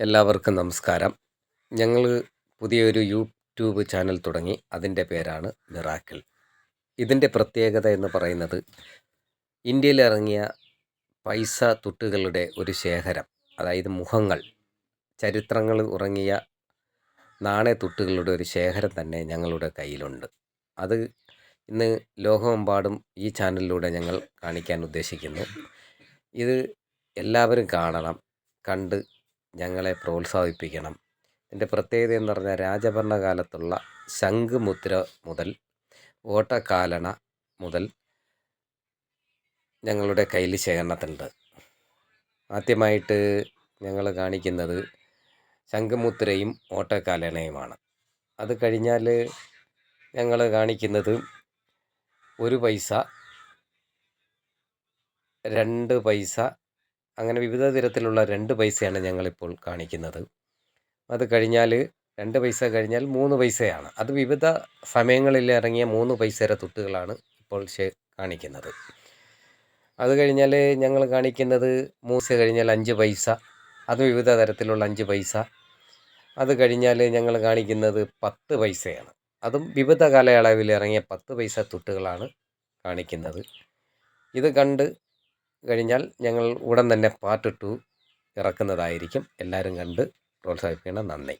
എല്ലാവർക്കും നമസ്കാരം. ഞങ്ങൾ പുതിയൊരു യൂട്യൂബ് ചാനൽ തുടങ്ങി. അതിൻ്റെ പേരാണ് മിറാക്കിൾ. ഇതിൻ്റെ പ്രത്യേകത എന്ന് പറയുന്നത് ഇന്ത്യയിലിറങ്ങിയ പൈസ തുട്ടുകളുടെ ഒരു ശേഖരം, അതായത് മുഖങ്ങൾ, ചരിത്രങ്ങൾ ഉറങ്ങിയ നാണയത്തുട്ടുകളുടെ ഒരു ശേഖരം തന്നെ ഞങ്ങളുടെ കയ്യിലുണ്ട്. അത് ഇന്ന് ലോകമെമ്പാടും ഈ ചാനലിലൂടെ ഞങ്ങൾ കാണിക്കാൻ ഉദ്ദേശിക്കുന്നു. ഇത് എല്ലാവരും കാണണം, കണ്ട് ഞങ്ങളെ പ്രോത്സാഹിപ്പിക്കണം. ഇതിൻ്റെ പ്രത്യേകത എന്ന് പറഞ്ഞാൽ രാജഭരണകാലത്തുള്ള ശംഖുമുദ്ര മുതൽ ഓട്ടക്കാലണ മുതൽ ഞങ്ങളുടെ കയ്യിൽ ശേഖരണത്തിലുണ്ട്. ആദ്യമായിട്ട് ഞങ്ങൾ കാണിക്കുന്നത് ശംഖുമുദ്രയും ഓട്ടക്കാലണയുമാണ്. അത് കഴിഞ്ഞാൽ ഞങ്ങൾ കാണിക്കുന്നത് 1 പൈസ, 2 പൈസ, അങ്ങനെ വിവിധ തരത്തിലുള്ള 2 പൈസയാണ് ഞങ്ങളിപ്പോൾ കാണിക്കുന്നത്. അത് കഴിഞ്ഞാൽ 2 പൈസ കഴിഞ്ഞാൽ 3 പൈസയാണ്. അത് വിവിധ സമയങ്ങളിൽ ഇറങ്ങിയ 3 പൈസയുടെ തുട്ടുകളാണ് ഇപ്പോൾ കാണിക്കുന്നത്. അത് കഴിഞ്ഞാൽ ഞങ്ങൾ കാണിക്കുന്നത് 3 പൈസ കഴിഞ്ഞാൽ 5 പൈസ, അത് വിവിധ തരത്തിലുള്ള 5 പൈസ. അത് കഴിഞ്ഞാൽ ഞങ്ങൾ കാണിക്കുന്നത് 10 പൈസയാണ്. അതും വിവിധ കാലയളവിൽ ഇറങ്ങിയ 10 പൈസ തുട്ടുകളാണ് കാണിക്കുന്നത്. ഇത് കണ്ട് കഴിഞ്ഞാൽ ഞങ്ങൾ ഉടൻ തന്നെ പാർട്ട് 2 ഇറക്കുന്നതായിരിക്കും. എല്ലാവരും കണ്ട് പ്രോത്സാഹിപ്പിക്കണം. നന്ദി.